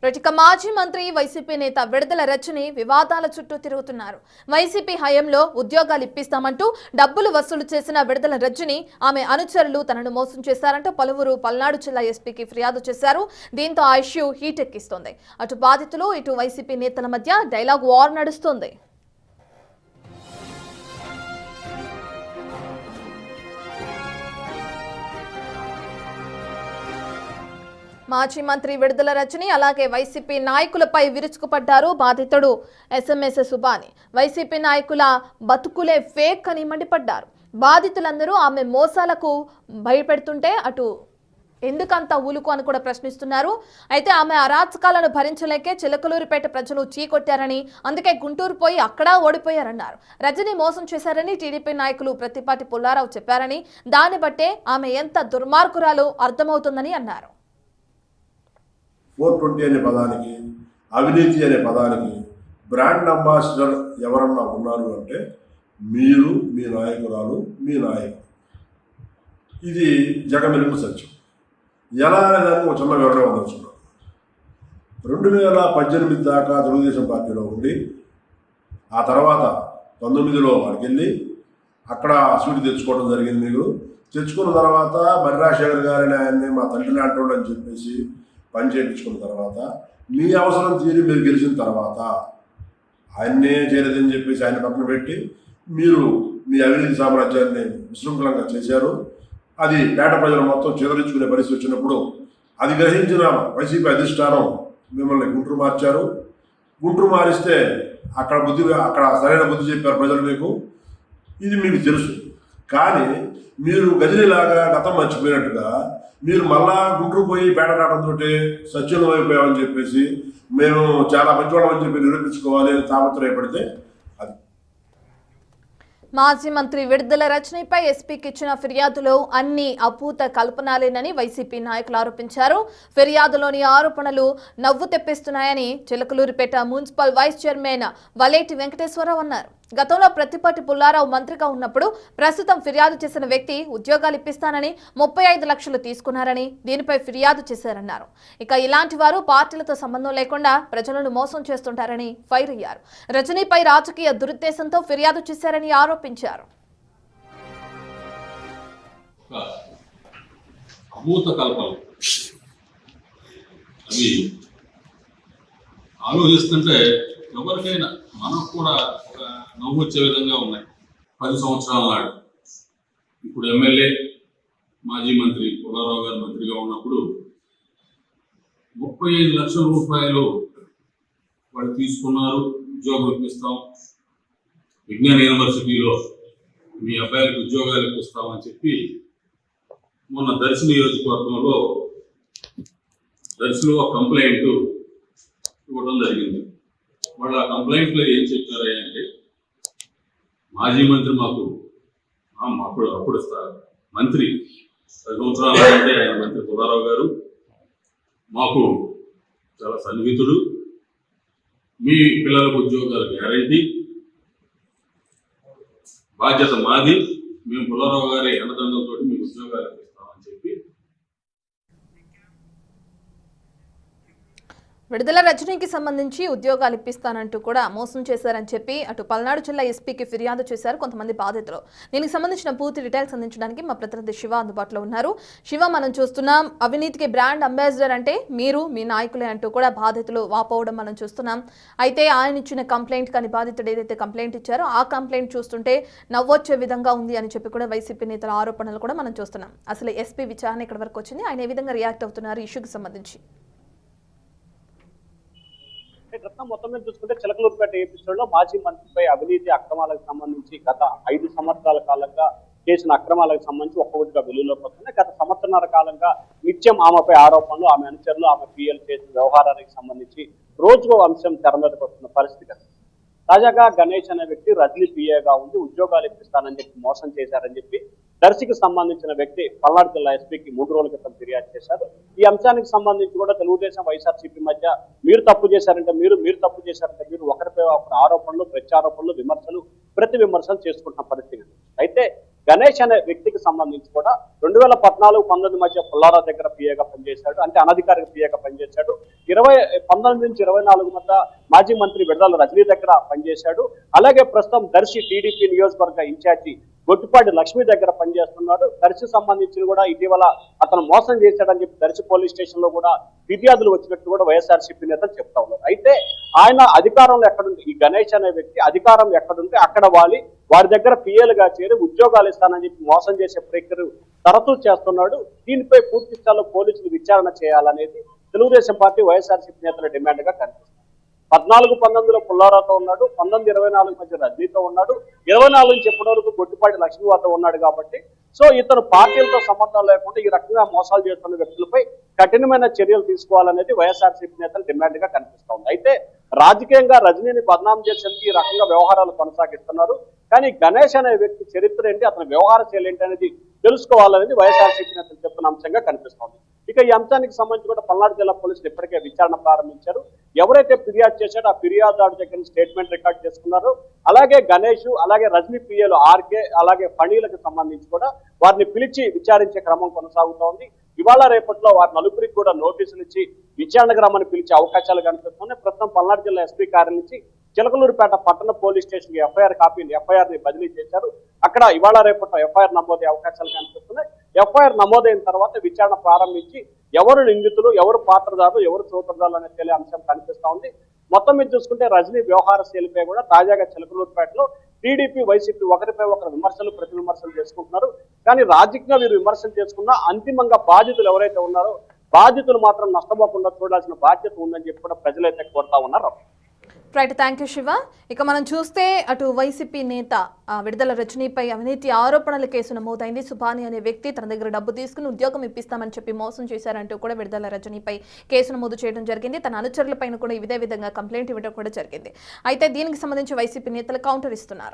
ఇక మాజీ మంత్రి వైసీపీ నేత విడుదల రజని వివాదాల చుట్టూ తిరుగుతున్నారు. వైసీపీ హయాంలో ఉద్యోగాలు ఇప్పిస్తామంటూ డబ్బులు వసూలు చేసిన విడుదల రజని ఆమె అనుచరులు తనను మోసం చేశారంటూ పలువురు పల్నాడు జిల్లా ఎస్పీకి ఫిర్యాదు చేశారు. దీంతో ఆ ఇష్యూ హీట్ ఎక్కిస్తోంది. అటు బాధితులు ఇటు వైసీపీ నేతల మధ్య డైలాగ్ వార్ నడుస్తోంది. మాజీ మంత్రి విడుదల రజని అలాగే వైసీపీ నాయకులపై విరుచుకుపడ్డారు బాధితుడు ఎస్ఎంఎస్ సుబాని. వైసీపీ నాయకుల బతుకులే ఫేక్ అని మండిపడ్డారు. బాధితులందరూ ఆమె మోసాలకు భయపెడుతుంటే అటు ఎందుకంత ఊలుకు అని కూడా ప్రశ్నిస్తున్నారు. అయితే ఆమె అరాచకాలను భరించలేకే చిలకలూరిపేట ప్రజలు చీకొట్టారని, అందుకే గుంటూరు పోయి అక్కడ ఓడిపోయారన్నారు. రజని మోసం చేశారని టీడీపీ నాయకులు ప్రత్తిపాటి పుల్లారావు చెప్పారని, దాన్ని బట్టే ఆమె ఎంత దుర్మార్గురాలో అర్థమవుతుందని అన్నారు. 420 అనే పదానికి, అవినీతి అనే పదానికి బ్రాండ్ అంబాసిడర్ ఎవరన్నా ఉన్నారు అంటే మీరు, మీ నాయకురాలు, మీ నాయకుడు. ఇది జగమెరిగిన సత్యం. ఎలా అనేదానికి ఒక చిన్న వివరణ వదలుచున్నాను. 2018 దాకా తెలుగుదేశం పార్టీలో ఉండి ఆ తర్వాత 19లో అడికెళ్ళి అక్కడ సీటు తెచ్చుకోవడం జరిగింది. మీరు తెచ్చుకున్న తర్వాత మర్రాశేఖర్ గారిని ఆయన్ని మా తండ్రి లాంటి అని చెప్పేసి పని చేయించుకున్న తర్వాత మీ అవసరం తీరి మీరు గెలిచిన తర్వాత ఆయన్నే చేయలేదని చెప్పేసి ఆయన పక్కన పెట్టి మీరు మీ అవినీతి సామ్రాజ్యాన్ని విశృంఖలంగా చేశారు. అది పేట ప్రజలు మొత్తం చెదరించుకునే పరిస్థితి వచ్చినప్పుడు అది గ్రహించిన వైసీపీ అధిష్టానం మిమ్మల్ని గుంటూరు మార్చారు. గుంటూరు మారిస్తే అక్కడ సరైన బుద్ధి చెప్పారు ప్రజలు మీకు. ఇది మీకు తెలుసు. కానీ మీరు గజనిలాగా గతం మర్చిపోయినట్టుగా మీరు మళ్ళా గుంటూరు పోయి పేట రావడంతో సత్యం అయిపోయామని చెప్పేసి మేము చాలా మంచివాళ్ళమని చెప్పి నిరూపించుకోవాలి అని తాపత్రయపడితే అది. మాజీ మంత్రి విడుదల రజనిపై ఎస్పీకి ఇచ్చిన ఫిర్యాదులో అన్ని అపూత కల్పనాలేనని వైసీపీ నాయకులు ఆరోపించారు. ఫిర్యాదులోని ఆరోపణలు నవ్వు తెప్పిస్తున్నాయని Chilakaluripet municipal vice chairman Valeti Venkateswararao అన్నారు. గతంలో ప్రత్తిపాటి పుల్లారావు మంత్రిగా ఉన్నప్పుడు ప్రస్తుతం ఫిర్యాదు చేసిన వ్యక్తి ఉద్యోగాలు ఇప్పిస్తానని 35 లక్షలు తీసుకున్నారని దీనిపై ఫిర్యాదు చేశారన్నారు. ఇక ఇలాంటి వారు పార్టీలతో సంబంధం లేకుండా ప్రజలను మోసం చేస్తుంటారని ఫైర్ అయ్యారు. రజనీపై రాజకీయ దురుద్దేశంతో ఫిర్యాదు చేశారని ఆరోపించారు. ఆలోచిస్తుంటే ఎవరికైనా మనకు కూడా నవ్వు వచ్చే విధంగా ఉన్నాయి. 10 సంవత్సరాల నాడు ఇప్పుడు ఎమ్మెల్యే మాజీ మంత్రి పుల్లారావు గారు మంత్రిగా ఉన్నప్పుడు 35 లక్షల రూపాయలు వాళ్ళు తీసుకున్నారు. ఉద్యోగం ఇప్పిస్తాం, విజ్ఞాన యూనివర్సిటీలో మీ అబ్బాయిలకు ఉద్యోగాలు ఇప్పిస్తామని చెప్పి మొన్న దర్శి నియోజకవర్గంలో దర్శిలో ఒక కంప్లైంట్ ఇవ్వడం జరిగింది. వాళ్ళు ఆ కంప్లైంట్లో ఏం చెప్పారు అంటే, మాజీ మంత్రి మాకు అప్పుడు మంత్రి 10 సంవత్సరాలు అంటే ఆయన మంత్రి పుల్లారావు గారు మాకు చాలా సన్నిహితుడు, మీ పిల్లలకు ఉద్యోగాలు గ్యారంటీ, బాధ్యత మాది, మేము పుల్లారావు గారి అన్నదండలతో మీకు ఉద్యోగాలు ఇస్తామని చెప్పి విడుదల రజనీకి సంబంధించి ఉద్యోగాలు ఇప్పిస్తానంటూ కూడా మోసం చేశారని చెప్పి అటు పల్నాడు జిల్లా ఎస్పీకి ఫిర్యాదు చేశారు కొంతమంది బాధితులు. దీనికి సంబంధించిన పూర్తి డీటెయిల్స్ అందించడానికి మా ప్రతినిధి శివ అందుబాటులో ఉన్నారు. శివ, మనం చూస్తున్నాం అవినీతికి బ్రాండ్ అంబాసిడర్ అంటే మీరు, మీ నాయకులే అంటూ కూడా బాధితులు వాపోవడం మనం చూస్తున్నాం. అయితే ఆయన ఇచ్చిన కంప్లైంట్ కానీ బాధితుడు ఏదైతే కంప్లైంట్ ఇచ్చారో ఆ కంప్లైంట్ చూస్తుంటే నవ్వొచ్చే విధంగా ఉంది అని చెప్పి కూడా వైసీపీ నేతల ఆరోపణలు కూడా మనం చూస్తున్నాం. అసలు ఎస్పీ విచారణ ఇక్కడ వరకు వచ్చింది, ఆయన ఏ విధంగా రియాక్ట్ అవుతున్నారు ఇష్యూకి సంబంధించి? గతం మొత్తం మీద చూసుకుంటే చిలకలూరుపేట ఎపిసోడ్లో మాజీ మంత్రిపై అవినీతి అక్రమాలకు సంబంధించి గత 5 సంవత్సరాల కాలంగా చేసిన అక్రమాలకు సంబంధించి ఒక్కొక్కటిగా వెలుగులోకి వస్తున్నాయి. గత సంవత్సరాల కాలంగా నిత్యం ఆమెపై ఆరోపణలు, ఆమె అనుచరులు, ఆమె పిఎల్ చేసిన వ్యవహారానికి సంబంధించి రోజుకో అంశం తెర మీదకి వస్తున్న పరిస్థితి. తాజాగా గణేష్ అనే వ్యక్తి రజనీ పిఏగా ఉండి ఉద్యోగాలు ఇప్పిస్తానని చెప్పి మోసం చేశారని చెప్పి దర్శికి సంబంధించిన వ్యక్తి పల్నాడు జిల్లా ఎస్పీకి 3 రోజుల క్రితం ఫిర్యాదు చేశారు. ఈ అంశానికి సంబంధించి కూడా తెలుగుదేశం వైఎస్ఆర్సీపీ మధ్య మీరు తప్పు చేశారంటే మీరు తప్పు చేశారంటే మీరు ఒకరిపై ఒకరు ఆరోపణలు, ప్రత్యారోపణలు, విమర్శలు, ప్రతి విమర్శలు చేసుకుంటున్న పరిస్థితి. అయితే గణేష్ అనే వ్యక్తికి సంబంధించి కూడా 2014-19 మధ్య పుల్లారావు దగ్గర పిఏగా పనిచేశాడు, అంటే అనధికారిక పిఏగా పనిచేశాడు. 19 నుంచి 24 మధ్య మాజీ మంత్రి విడుదల రజనీ దగ్గర పనిచేశాడు. అలాగే ప్రస్తుతం దర్శి టీడీపీ నియోజకవర్గ ఇన్ఛార్జి గొట్టిపాటి లక్ష్మి దగ్గర పనిచేస్తున్నాడు. దర్శి సంబంధించి కూడా ఇటీవల అతను మోసం చేశాడని చెప్పి దర్శి పోలీస్ స్టేషన్ లో కూడా ఫిర్యాదులు వచ్చినట్టు కూడా వైఎస్ఆర్సీపీ నేతలు చెప్తా ఉన్నారు. అయితే ఆయన అధికారంలో ఎక్కడుంది, ఈ గణేష్ అనే వ్యక్తి అధికారం ఎక్కడుంటే అక్కడ వారి దగ్గర పిఏలుగా చేరి ఉద్యోగాలు ఇస్తానని చెప్పి మోసం చేసే ప్రక్రియ తరచూ చేస్తున్నాడు. దీనిపై పూర్తి స్థాయిలో పోలీసులు విచారణ చేయాలనేది తెలుగుదేశం పార్టీ వైఎస్ఆర్సీపీ నేతల డిమాండ్ గా కనిపిస్తుంది. 14-19లో పుల్లారావుతో ఉన్నాడు, 19-24 మధ్య రజనీతో ఉన్నాడు, 24 నుంచి ఎప్పటి వరకు గొట్టిపాటి లక్ష్మీ వద్ద ఉన్నాడు. కాబట్టి సో ఇతను పార్టీలతో సంబంధం లేకుండా ఈ రకంగా మోసాలు చేస్తున్న వ్యక్తులపై కఠినమైన చర్యలు తీసుకోవాలనేది వైఎస్ఆర్సీపీ నేతల డిమాండ్ గా కనిపిస్తా ఉంది. అయితే రాజకీయంగా రజనీని బదనాం చేసేందుకు ఈ రకంగా వ్యవహారాలు కొనసాగిస్తున్నారు. కానీ గణేష్ అనే వ్యక్తి చరిత్ర ఏంటి, అతని వ్యవహార శైలి ఏంటి అనేది తెలుసుకోవాలనేది వైఎస్ఆర్సీపీ నేతలు చెప్తున్న అంశంగా కనిపిస్తోంది. ఇక ఈ అంశానికి సంబంధించి కూడా పల్నాడు జిల్లా పోలీసులు ఇప్పటికే విచారణ ప్రారంభించారు. ఎవరైతే ఫిర్యాదు చేశాడో ఆ ఫిర్యాదుదారు దగ్గర స్టేట్మెంట్ రికార్డ్ చేసుకున్నారు. అలాగే గణేష్, అలాగే రజనీ పిఏలు ఆర్కే, అలాగే ఫణీలకు సంబంధించి కూడా వారిని పిలిచి విచారించే క్రమం కొనసాగుతోంది. ఇవాళ రేపట్లో వారి నలుగురికి కూడా నోటీసులు ఇచ్చి విచారణకు రమ్మని పిలిచే అవకాశాలు కనిపిస్తున్నాయి. ప్రస్తుతం పల్నాడు జిల్లా ఎస్పీ కార్యాలయం నుంచి చిలకలూరుపేట పట్టణ పోలీస్ స్టేషన్ కి ఎఫ్ఐఆర్ ని బదిలీ చేశారు. అక్కడ ఇవాళ రేపట్లో ఎఫ్ఐఆర్ నమోదయ్యే అవకాశాలు కనిపిస్తున్నాయి. ఎఫ్ఐఆర్ నమోదైన తర్వాత విచారణ ప్రారంభించి ఎవరు నిందితులు, ఎవరు పాత్రదారులు, ఎవరు సూత్రధారులు అనే తెలియ అంశం కనిపిస్తా ఉంది. మొత్తం మీద చూసుకుంటే రజనీ వ్యవహార శైలిపై కూడా తాజాగా చిలకలూరుపేటలో టీడీపీ, వైసీపీ ఒకరిపై ఒకరు విమర్శలు ప్రతి విమర్శలు చేసుకుంటున్నారు. కానీ రాజకీయంగా వీరు విమర్శలు చేసుకున్నా అంతిమంగా బాధితులు ఎవరైతే ఉన్నారో బాధితులు మాత్రం నష్టపోకుండా చూడాల్సిన బాధ్యత ఉందని చెప్పి కూడా ప్రజలైతే కోరుతా ఉన్నారు. Right, thank you Shiva. ఇక మనం చూస్తే అటు వైసీపీ నేత విడుదల రజనీపై అవినీతి ఆరోపణల కేసు నమోదైంది. సుభాని అనే వ్యక్తి తన దగ్గర డబ్బు తీసుకుని ఉద్యోగం ఇప్పిస్తామని చెప్పి మోసం చేశారంటూ కూడా విడుదల రజనీపై కేసు నమోదు చేయడం జరిగింది. తన అనుచరులపైన కూడా ఇదే విధంగా కంప్లైంట్ ఇవ్వడం కూడా జరిగింది. అయితే దీనికి సంబంధించి వైసీపీ నేతలు కౌంటర్ ఇస్తున్నారు.